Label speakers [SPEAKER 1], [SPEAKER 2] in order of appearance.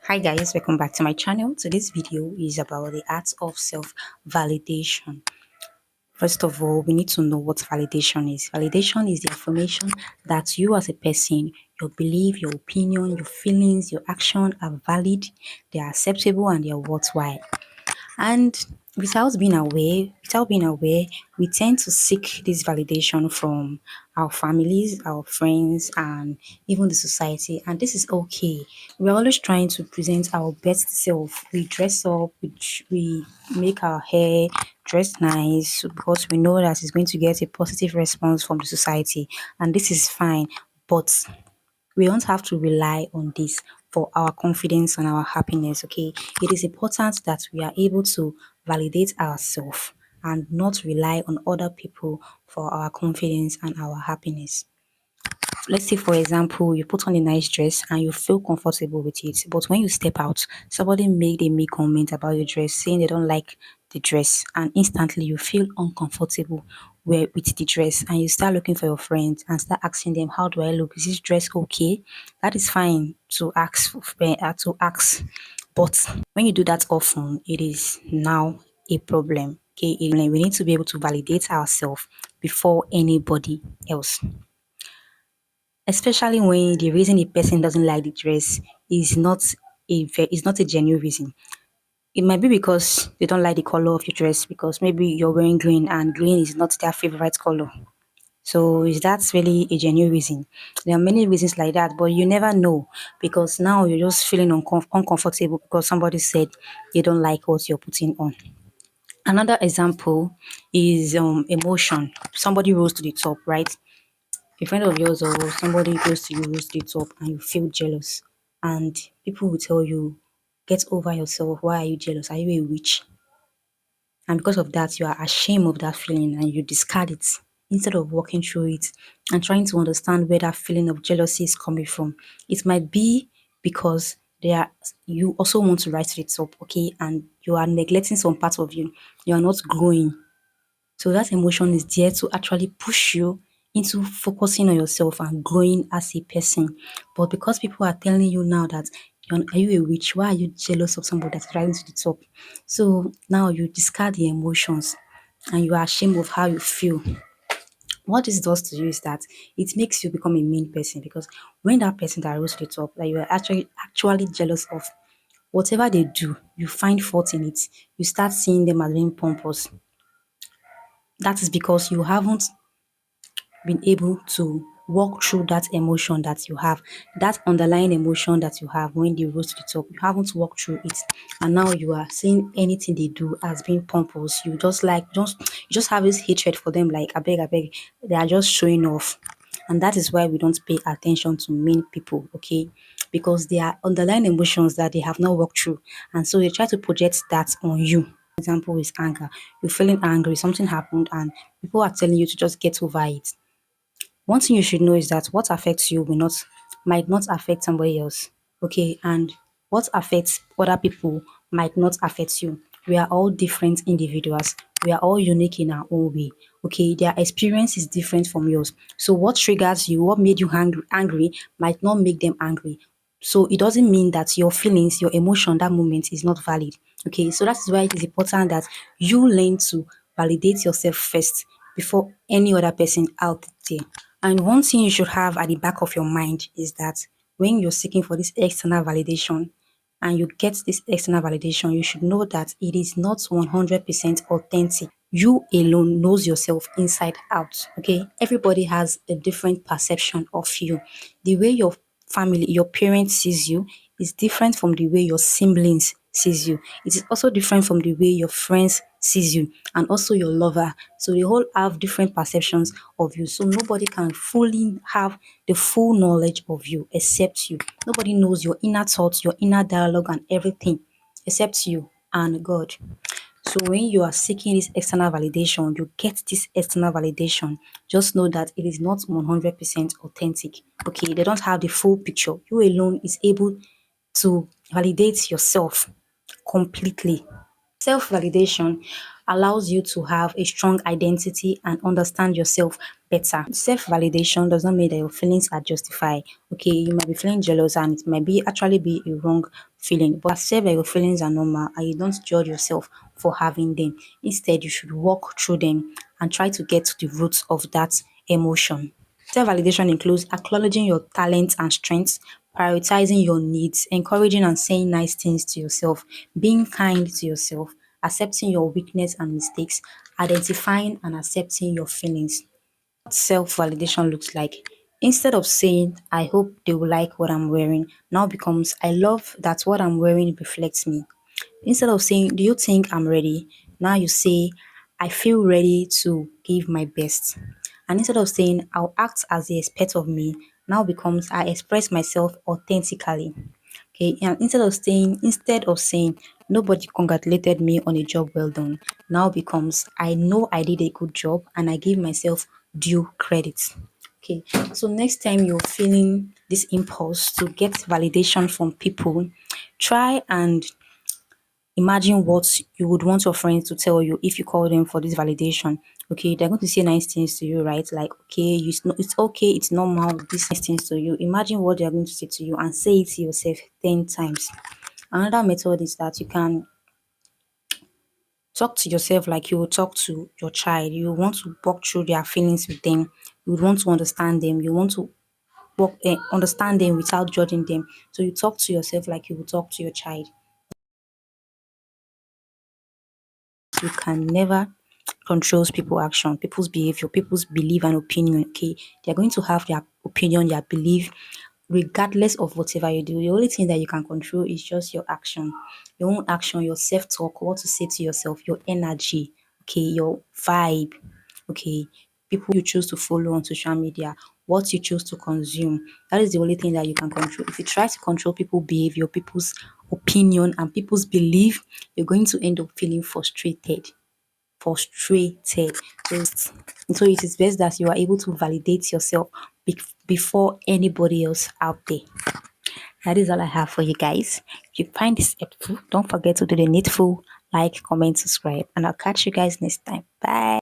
[SPEAKER 1] Hi guys, welcome back to my channel. So this video is about the art of self-validation. First of all, we need to know what validation is. Validation is the affirmation that you as a person, your belief, your opinion, your feelings, your action are valid, they are acceptable, and they are worthwhile. And without being aware, we tend to seek this validation from our families, our friends, and even the society. And this is okay. We're always trying to present our best self. We dress up, we make our hair, dress nice because we know that it's going to get a positive response from the society. And this is fine. But we don't have to rely on this for our confidence and our happiness. Okay, it is important that we are able to validate ourselves and not rely on other people for our confidence and our happiness. Let's say, for example, you put on a nice dress and you feel comfortable with it, but when you step out, somebody made a mean comment about your dress, saying they don't like the dress, and instantly you feel uncomfortable with the dress, and you start looking for your friends and start asking them, "How do I look? Is this dress okay?" That is fine to ask, but when you do that often, it is now a problem. Okay, we need to be able to validate ourselves before anybody else, especially when the reason a person doesn't like the dress is not a genuine reason. It might be because they don't like the color of your dress, because maybe you're wearing green and green is not their favorite color. So is that really a genuine reason? There are many reasons like that, but you never know, because now you're just feeling uncomfortable because somebody said they don't like what you're putting on. Another example is emotion. Somebody rose to the top, right? A friend of yours or somebody close to you rose to the top and you feel jealous, and people will tell you, get over yourself, why are you jealous, are you a witch? And because of that, you are ashamed of that feeling and you discard it instead of walking through it and trying to understand where that feeling of jealousy is coming from. It might be because you also want to rise to the top, okay, and you are neglecting some part of you. You are not growing, so that emotion is there to actually push you into focusing on yourself and growing as a person. But because people are telling you now that, are you a witch? Why are you jealous of somebody that's rising to the top? So now you discard the emotions and you are ashamed of how you feel. What this does to you is that it makes you become a mean person, because when that person that rose to the top that you are actually jealous of, whatever they do, you find fault in it. You start seeing them as being pompous. That is because you haven't been able to walk through that emotion that you have, that underlying emotion that you have when they rose to the top. You haven't walked through it, and now you are seeing anything they do as being pompous. You just have this hatred for them, like I beg, they are just showing off. And that is why we don't pay attention to mean people, okay? Because they are underlying emotions that they have not walked through. And so they try to project that on you. Example is anger. You're feeling angry, something happened, and people are telling you to just get over it. One thing you should know is that what affects you might not affect somebody else. Okay, and what affects other people might not affect you. We are all different individuals. We are all unique in our own way. Okay, their experience is different from yours. So what triggers you, what made you angry might not make them angry. So it doesn't mean that your feelings, your emotion, that moment is not valid. Okay, so that is why it is important that you learn to validate yourself first before any other person out there. And one thing you should have at the back of your mind is that when you're seeking for this external validation and you get this external validation, you should know that it is not 100% authentic. You alone knows yourself inside out. Okay, everybody has a different perception of you. The way your family, your parents sees you is different from the way your siblings sees you. It is also different from the way your friends sees you, and also your lover. So they all have different perceptions of you. So nobody can fully have the full knowledge of you except you. Nobody knows your inner thoughts, your inner dialogue, and everything except you and God. So when you are seeking this external validation, you get this external validation. Just know that it is not 100% authentic. Okay, they don't have the full picture. You alone is able to validate yourself completely. Self validation allows you to have a strong identity and understand yourself better. Self validation does not mean that your feelings are justified. Okay, you might be feeling jealous and it might be actually be a wrong feeling. But accept that your feelings are normal and you don't judge yourself for having them. Instead, you should walk through them and try to get to the roots of that emotion. Self-validation includes acknowledging your talents and strengths, prioritizing your needs, encouraging and saying nice things to yourself, being kind to yourself, accepting your weakness and mistakes, identifying and accepting your feelings. What self-validation looks like. Instead of saying, I hope they will like what I'm wearing, now becomes, I love that what I'm wearing reflects me. Instead of saying, do you think I'm ready? Now you say, I feel ready to give my best. And instead of saying, I'll act as they expect of me, now becomes, I express myself authentically. Okay, and instead of saying nobody congratulated me on a job well done, now becomes I know I did a good job and I give myself due credit. Okay, so next time you're feeling this impulse to get validation from people, try and imagine what you would want your friends to tell you if you call them for this validation. Okay, they're going to say nice things to you, right? Like, okay, it's okay, it's normal, these nice things to you. Imagine what they're going to say to you and say it to yourself 10 times. Another method is that you can talk to yourself like you would talk to your child. You want to walk through their feelings with them. You would want to understand them. You want to understand them without judging them. So you talk to yourself like you would talk to your child. You can never control people's action, people's behavior, people's belief and opinion. Okay, they're going to have their opinion, their belief, regardless of whatever you do. The only thing that you can control is just your action, your own action, your self talk, what to say to yourself, your energy, okay, your vibe, okay, people you choose to follow on social media, what you choose to consume. That is the only thing that you can control. If you try to control people's behavior, people's opinion, and people's belief, you're going to end up feeling frustrated. Frustrated. So it is best that you are able to validate yourself before anybody else out there. That is all I have for you guys. If you find this helpful, don't forget to do the needful, like, comment, subscribe, and I'll catch you guys next time. Bye.